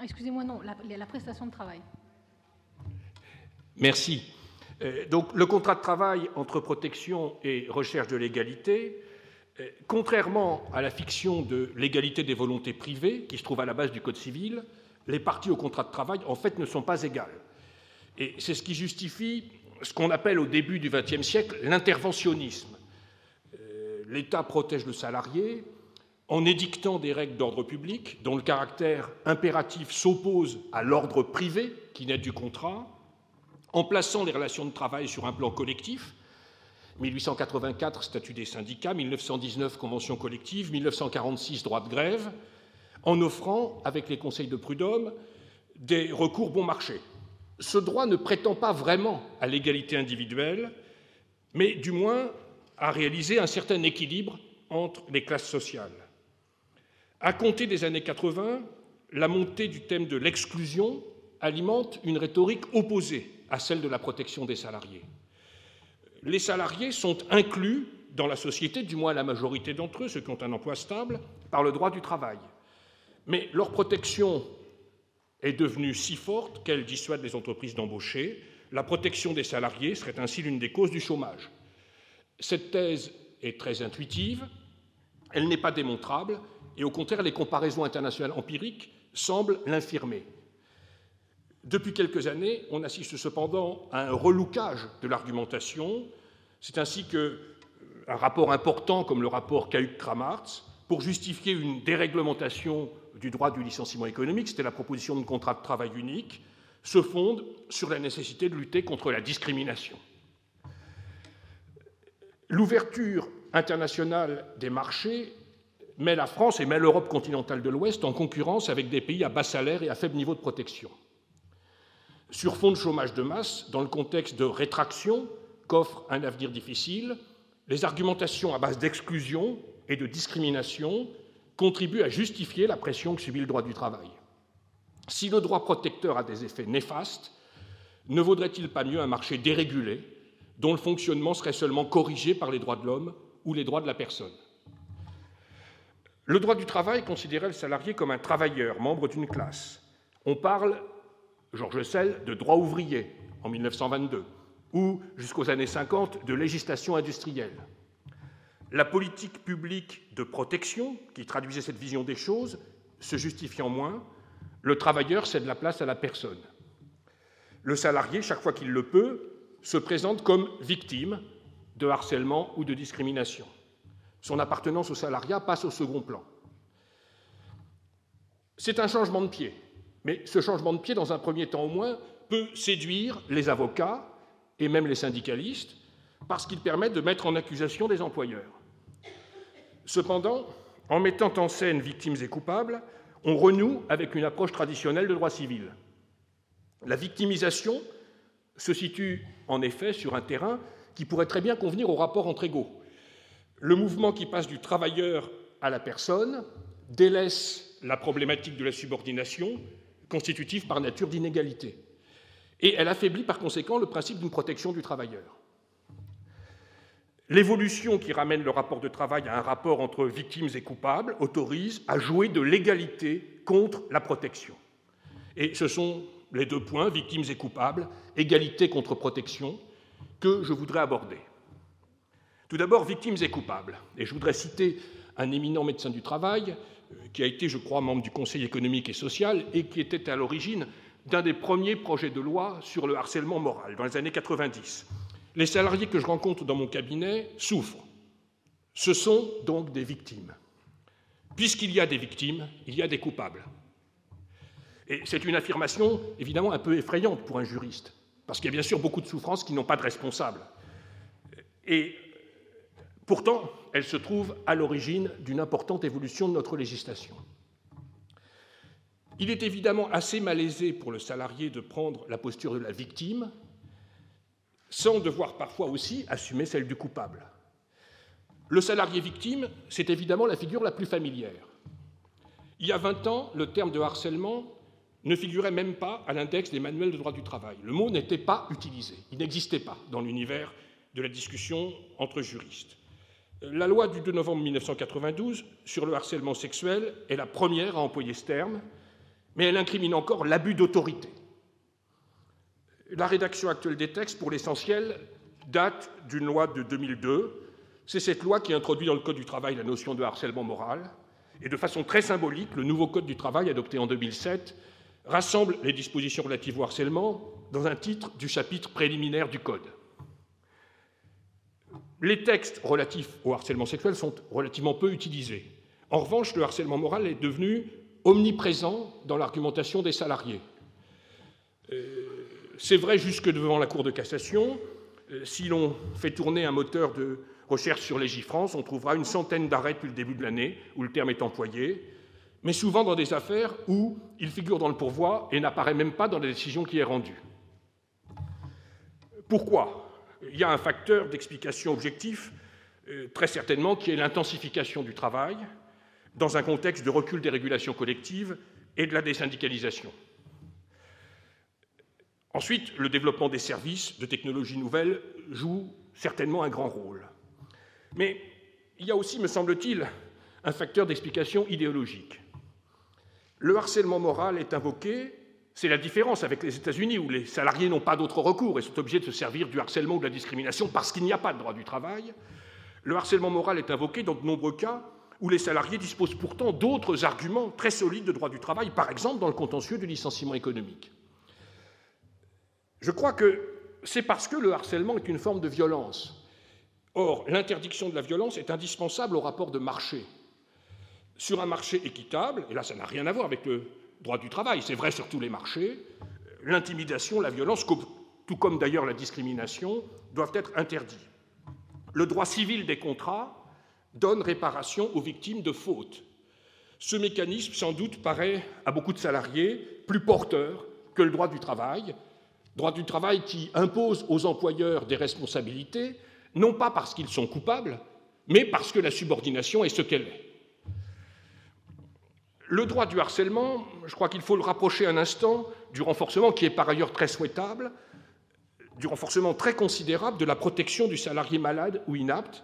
Excusez-moi, non, la prestation de travail. Merci. Donc, le contrat de travail entre protection et recherche de l'égalité, contrairement à la fiction de l'égalité des volontés privées, qui se trouve à la base du Code civil, les parties au contrat de travail, en fait, ne sont pas égales. Et c'est ce qui justifie ce qu'on appelle au début du XXe siècle l'interventionnisme. L'État protège le salarié en édictant des règles d'ordre public dont le caractère impératif s'oppose à l'ordre privé qui naît du contrat, en plaçant les relations de travail sur un plan collectif, 1884, statut des syndicats, 1919, convention collective, 1946, droit de grève, en offrant, avec les conseils de prud'homme, des recours bon marché. Ce droit ne prétend pas vraiment à l'égalité individuelle, mais du moins à réaliser un certain équilibre entre les classes sociales. À compter des années 80, la montée du thème de l'exclusion alimente une rhétorique opposée à celle de la protection des salariés. Les salariés sont inclus dans la société, du moins la majorité d'entre eux, ceux qui ont un emploi stable, par le droit du travail. Mais leur protection est devenue si forte qu'elle dissuade les entreprises d'embaucher. La protection des salariés serait ainsi l'une des causes du chômage. Cette thèse est très intuitive, elle n'est pas démontrable, et au contraire, les comparaisons internationales empiriques semblent l'infirmer. Depuis quelques années, on assiste cependant à un relookage de l'argumentation. C'est ainsi qu'un rapport important, comme le rapport Cahut-Kramartz, pour justifier une déréglementation du droit du licenciement économique, c'était la proposition de contrat de travail unique, se fonde sur la nécessité de lutter contre la discrimination. L'ouverture internationale des marchés met la France et met l'Europe continentale de l'Ouest en concurrence avec des pays à bas salaire et à faible niveau de protection. Sur fond de chômage de masse, dans le contexte de rétraction qu'offre un avenir difficile, les argumentations à base d'exclusion et de discrimination contribuent à justifier la pression que subit le droit du travail. Si le droit protecteur a des effets néfastes, ne vaudrait-il pas mieux un marché dérégulé, dont le fonctionnement serait seulement corrigé par les droits de l'homme ou les droits de la personne? Le droit du travail considérait le salarié comme un travailleur, membre d'une classe. On parle, Georges Sell, de droit ouvrier en 1922, ou jusqu'aux années 50 de législation industrielle. La politique publique de protection, qui traduisait cette vision des choses, se justifiant moins, le travailleur cède la place à la personne. Le salarié, chaque fois qu'il le peut, se présente comme victime de harcèlement ou de discrimination. Son appartenance au salariat passe au second plan. C'est un changement de pied, mais ce changement de pied, dans un premier temps au moins, peut séduire les avocats et même les syndicalistes, parce qu'il permet de mettre en accusation des employeurs. Cependant, en mettant en scène victimes et coupables, on renoue avec une approche traditionnelle de droit civil. La victimisation se situe en effet sur un terrain qui pourrait très bien convenir au rapport entre égaux. Le mouvement qui passe du travailleur à la personne délaisse la problématique de la subordination, constitutive par nature d'inégalité, et elle affaiblit par conséquent le principe d'une protection du travailleur. L'évolution qui ramène le rapport de travail à un rapport entre victimes et coupables autorise à jouer de l'égalité contre la protection. Et ce sont les deux points, victimes et coupables, égalité contre protection, que je voudrais aborder. Tout d'abord, victimes et coupables. Et je voudrais citer un éminent médecin du travail qui a été, je crois, membre du Conseil économique et social et qui était à l'origine d'un des premiers projets de loi sur le harcèlement moral dans les années 90. Les salariés que je rencontre dans mon cabinet souffrent. Ce sont donc des victimes. Puisqu'il y a des victimes, il y a des coupables. Et c'est une affirmation, évidemment, un peu effrayante pour un juriste, parce qu'il y a bien sûr beaucoup de souffrances qui n'ont pas de responsable. Et pourtant, elle se trouve à l'origine d'une importante évolution de notre législation. Il est évidemment assez malaisé pour le salarié de prendre la posture de la victime, sans devoir parfois aussi assumer celle du coupable. Le salarié victime, c'est évidemment la figure la plus familière. Il y a 20 ans, le terme de harcèlement ne figurait même pas à l'index des manuels de droit du travail. Le mot n'était pas utilisé, il n'existait pas dans l'univers de la discussion entre juristes. La loi du 2 novembre 1992 sur le harcèlement sexuel est la première à employer ce terme, mais elle incrimine encore l'abus d'autorité. La rédaction actuelle des textes, pour l'essentiel, date d'une loi de 2002. C'est cette loi qui introduit dans le Code du travail la notion de harcèlement moral. Et de façon très symbolique, le nouveau Code du travail, adopté en 2007, rassemble les dispositions relatives au harcèlement dans un titre du chapitre préliminaire du Code. Les textes relatifs au harcèlement sexuel sont relativement peu utilisés. En revanche, le harcèlement moral est devenu omniprésent dans l'argumentation des salariés. C'est vrai jusque devant la Cour de cassation. Si l'on fait tourner un moteur de recherche sur Légifrance, on trouvera une centaine d'arrêts depuis le début de l'année où le terme est employé, mais souvent dans des affaires où il figure dans le pourvoi et n'apparaît même pas dans la décision qui est rendue. Pourquoi ? Il y a un facteur d'explication objectif, très certainement, qui est l'intensification du travail dans un contexte de recul des régulations collectives et de la désyndicalisation. Ensuite, le développement des services, de technologies nouvelles, joue certainement un grand rôle. Mais il y a aussi, me semble-t-il, un facteur d'explication idéologique. Le harcèlement moral est invoqué, c'est la différence avec les États-Unis où les salariés n'ont pas d'autre recours et sont obligés de se servir du harcèlement ou de la discrimination parce qu'il n'y a pas de droit du travail. Le harcèlement moral est invoqué dans de nombreux cas où les salariés disposent pourtant d'autres arguments très solides de droit du travail, par exemple dans le contentieux du licenciement économique. Je crois que c'est parce que le harcèlement est une forme de violence. Or, l'interdiction de la violence est indispensable au rapport de marché. Sur un marché équitable, et là ça n'a rien à voir avec le droit du travail, c'est vrai sur tous les marchés, l'intimidation, la violence, tout comme d'ailleurs la discrimination, doivent être interdits. Le droit civil des contrats donne réparation aux victimes de fautes. Ce mécanisme, sans doute, paraît à beaucoup de salariés plus porteur que le droit du travail qui impose aux employeurs des responsabilités, non pas parce qu'ils sont coupables, mais parce que la subordination est ce qu'elle est. Le droit du harcèlement, je crois qu'il faut le rapprocher un instant du renforcement, qui est par ailleurs très souhaitable, du renforcement très considérable de la protection du salarié malade ou inapte,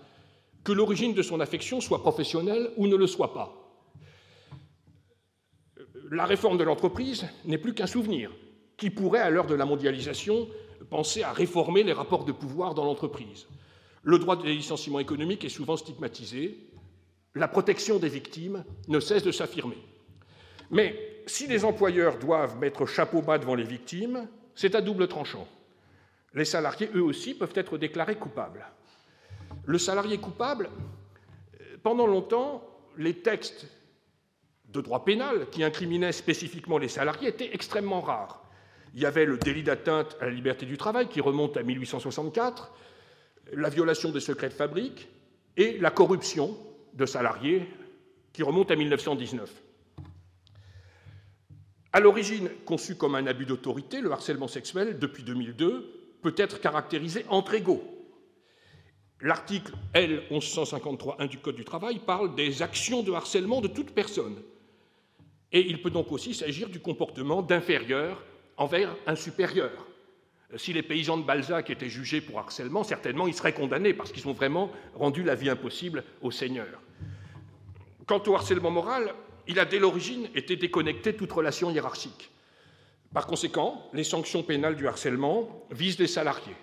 que l'origine de son affection soit professionnelle ou ne le soit pas. La réforme de l'entreprise n'est plus qu'un souvenir. Qui pourrait, à l'heure de la mondialisation, penser à réformer les rapports de pouvoir dans l'entreprise ? Le droit des licenciements économiques est souvent stigmatisé. La protection des victimes ne cesse de s'affirmer. Mais si les employeurs doivent mettre chapeau bas devant les victimes, c'est à double tranchant. Les salariés, eux aussi, peuvent être déclarés coupables. Le salarié coupable, pendant longtemps, les textes de droit pénal qui incriminaient spécifiquement les salariés étaient extrêmement rares. Il y avait le délit d'atteinte à la liberté du travail qui remonte à 1864, la violation des secrets de fabrique et la corruption de salariés qui remonte à 1919. À l'origine, conçu comme un abus d'autorité, le harcèlement sexuel, depuis 2002, peut être caractérisé entre égaux. L'article L. 1153-1 du Code du travail parle des actions de harcèlement de toute personne. Et il peut donc aussi s'agir du comportement d'inférieur envers un supérieur. Si les paysans de Balzac étaient jugés pour harcèlement, certainement ils seraient condamnés parce qu'ils ont vraiment rendu la vie impossible aux seigneurs. Quant au harcèlement moral, il a dès l'origine été déconnecté de toute relation hiérarchique. Par conséquent, les sanctions pénales du harcèlement visent les salariés.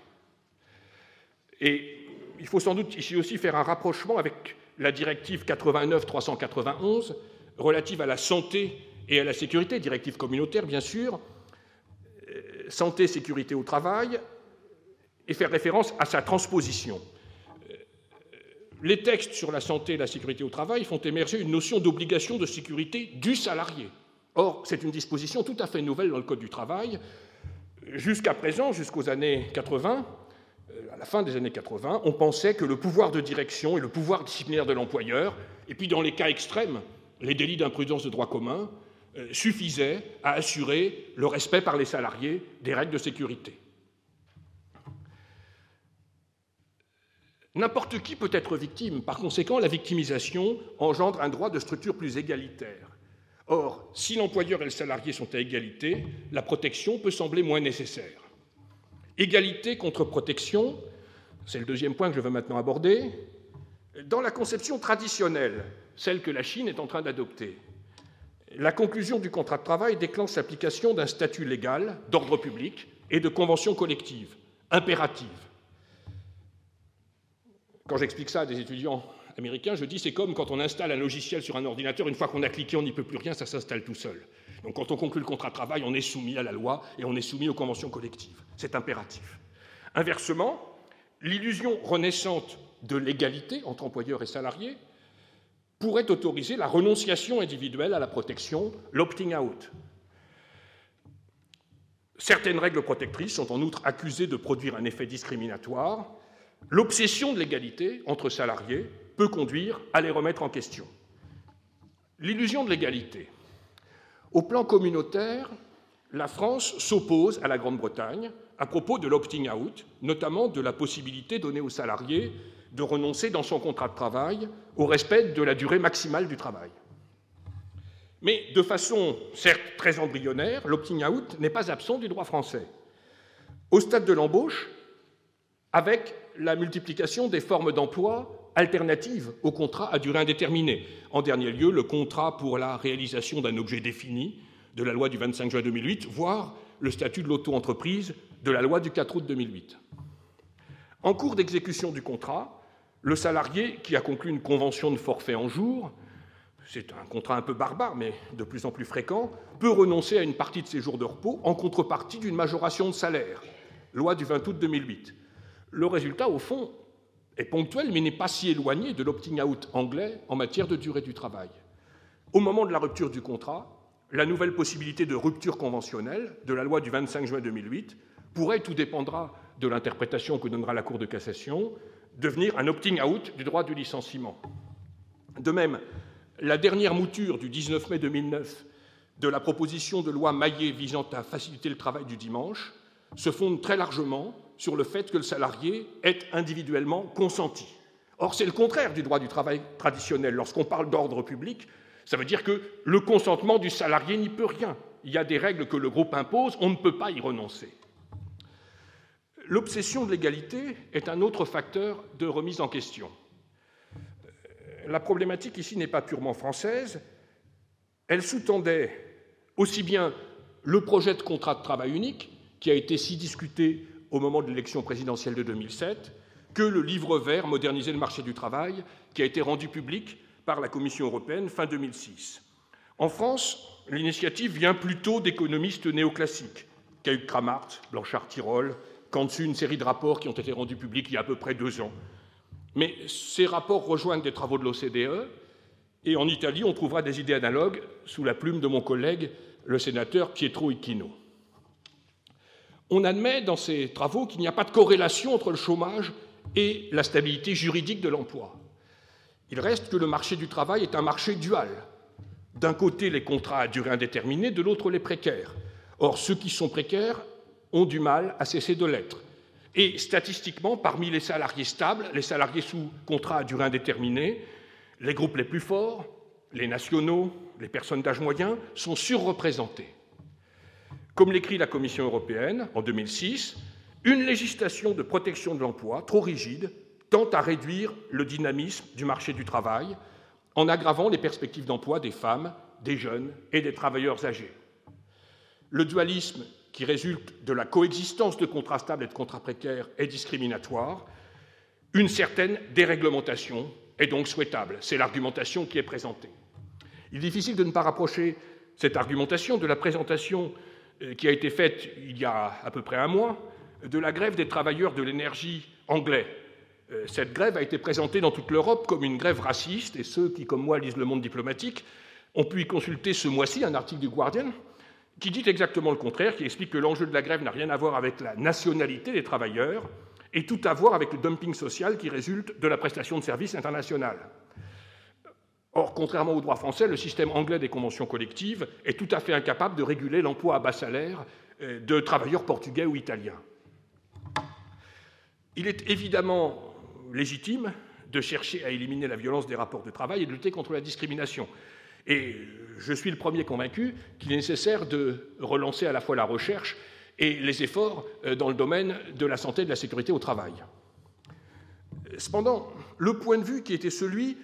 Et il faut sans doute ici aussi faire un rapprochement avec la directive 89/391 relative à la santé et à la sécurité, directive communautaire bien sûr, santé, sécurité au travail, et faire référence à sa transposition. Les textes sur la santé et la sécurité au travail font émerger une notion d'obligation de sécurité du salarié. Or, c'est une disposition tout à fait nouvelle dans le Code du travail. Jusqu'à présent, jusqu'aux années 80, à la fin des années 80, on pensait que le pouvoir de direction et le pouvoir disciplinaire de l'employeur, et puis dans les cas extrêmes, les délits d'imprudence de droit commun, suffisait à assurer le respect par les salariés des règles de sécurité. N'importe qui peut être victime. Par conséquent, la victimisation engendre un droit de structure plus égalitaire. Or, si l'employeur et le salarié sont à égalité, la protection peut sembler moins nécessaire. Égalité contre protection, c'est le deuxième point que je veux maintenant aborder. Dans la conception traditionnelle, celle que la Chine est en train d'adopter, La conclusion du contrat de travail déclenche l'application d'un statut légal d'ordre public et de conventions collectives, impératives. Quand j'explique ça à des étudiants américains, je dis c'est comme quand on installe un logiciel sur un ordinateur, une fois qu'on a cliqué, on n'y peut plus rien, ça s'installe tout seul. Donc quand on conclut le contrat de travail, on est soumis à la loi et on est soumis aux conventions collectives. C'est impératif. Inversement, l'illusion renaissante de l'égalité entre employeurs et salariés pourrait autoriser la renonciation individuelle à la protection, l'opting out. Certaines règles protectrices sont en outre accusées de produire un effet discriminatoire. L'obsession de l'égalité entre salariés peut conduire à les remettre en question. L'illusion de l'égalité. Au plan communautaire, la France s'oppose à la Grande-Bretagne à propos de l'opting out, notamment de la possibilité donnée aux salariés de renoncer dans son contrat de travail au respect de la durée maximale du travail. Mais de façon certes très embryonnaire, l'opting out n'est pas absent du droit français. Au stade de l'embauche, avec la multiplication des formes d'emploi alternatives au contrat à durée indéterminée. En dernier lieu, le contrat pour la réalisation d'un objet défini de la loi du 25 juin 2008, voire le statut de l'auto-entreprise de la loi du 4 août 2008. En cours d'exécution du contrat, le salarié qui a conclu une convention de forfait en jours, c'est un contrat un peu barbare, mais de plus en plus fréquent, peut renoncer à une partie de ses jours de repos en contrepartie d'une majoration de salaire, loi du 20 août 2008. Le résultat, au fond, est ponctuel, mais n'est pas si éloigné de l'opting-out anglais en matière de durée du travail. Au moment de la rupture du contrat, la nouvelle possibilité de rupture conventionnelle de la loi du 25 juin 2008 pourrait, tout dépendra de l'interprétation que donnera la Cour de cassation, devenir un opting-out du droit du licenciement. De même, la dernière mouture du 19 mai 2009 de la proposition de loi Maillet visant à faciliter le travail du dimanche se fonde très largement sur le fait que le salarié est individuellement consenti. Or, c'est le contraire du droit du travail traditionnel. Lorsqu'on parle d'ordre public, ça veut dire que le consentement du salarié n'y peut rien. Il y a des règles que le groupe impose, on ne peut pas y renoncer. L'obsession de l'égalité est un autre facteur de remise en question. La problématique ici n'est pas purement française. Elle sous-tendait aussi bien le projet de contrat de travail unique, qui a été si discuté au moment de l'élection présidentielle de 2007, que le livre vert « Moderniser le marché du travail » qui a été rendu public par la Commission européenne fin 2006. En France, l'initiative vient plutôt d'économistes néoclassiques, Cahuc-Cramart, Blanchard-Tirole, Cantu, une série de rapports qui ont été rendus publics il y a à peu près 2 ans. Mais ces rapports rejoignent des travaux de l'OCDE, et en Italie, on trouvera des idées analogues sous la plume de mon collègue, le sénateur Pietro Ichino. On admet dans ces travaux qu'il n'y a pas de corrélation entre le chômage et la stabilité juridique de l'emploi. Il reste que le marché du travail est un marché dual. D'un côté, les contrats à durée indéterminée, de l'autre, les précaires. Or, ceux qui sont précaires ont du mal à cesser de l'être. Et statistiquement, parmi les salariés stables, les salariés sous contrat à durée indéterminée, les groupes les plus forts, les nationaux, les personnes d'âge moyen, sont surreprésentés. Comme l'écrit la Commission européenne en 2006, une législation de protection de l'emploi trop rigide tend à réduire le dynamisme du marché du travail en aggravant les perspectives d'emploi des femmes, des jeunes et des travailleurs âgés. Le dualisme qui résulte de la coexistence de contrats stables et de contrats précaires est discriminatoire. Une certaine déréglementation est donc souhaitable. C'est l'argumentation qui est présentée. Il est difficile de ne pas rapprocher cette argumentation de la présentation qui a été faite il y a à peu près 1 mois de la grève des travailleurs de l'énergie anglais. Cette grève a été présentée dans toute l'Europe comme une grève raciste, et ceux qui, comme moi, lisent Le Monde diplomatique, ont pu y consulter ce mois-ci un article du Guardian qui dit exactement le contraire, qui explique que l'enjeu de la grève n'a rien à voir avec la nationalité des travailleurs et tout à voir avec le dumping social qui résulte de la prestation de services internationale. Or, contrairement au droit français, le système anglais des conventions collectives est tout à fait incapable de réguler l'emploi à bas salaire de travailleurs portugais ou italiens. Il est évidemment légitime de chercher à éliminer la violence des rapports de travail et de lutter contre la discrimination. Et je suis le premier convaincu qu'il est nécessaire de relancer à la fois la recherche et les efforts dans le domaine de la santé et de la sécurité au travail. Cependant, le point de vue qui était celui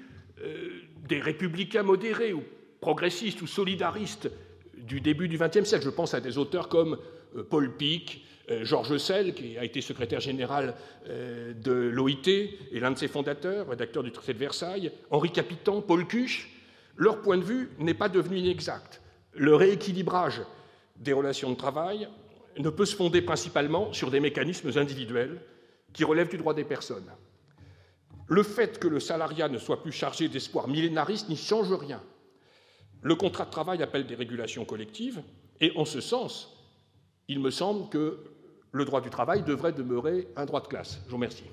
des républicains modérés, ou progressistes ou solidaristes du début du XXe siècle. Je pense à des auteurs comme Paul Pic, Georges Sell, qui a été secrétaire général de l'OIT et l'un de ses fondateurs, rédacteur du traité de Versailles, Henri Capitan, Paul Cuche. Leur point de vue n'est pas devenu inexact. Le rééquilibrage des relations de travail ne peut se fonder principalement sur des mécanismes individuels qui relèvent du droit des personnes. Le fait que le salariat ne soit plus chargé d'espoirs millénaristes n'y change rien. Le contrat de travail appelle des régulations collectives, et en ce sens, il me semble que le droit du travail devrait demeurer un droit de classe. Je vous remercie.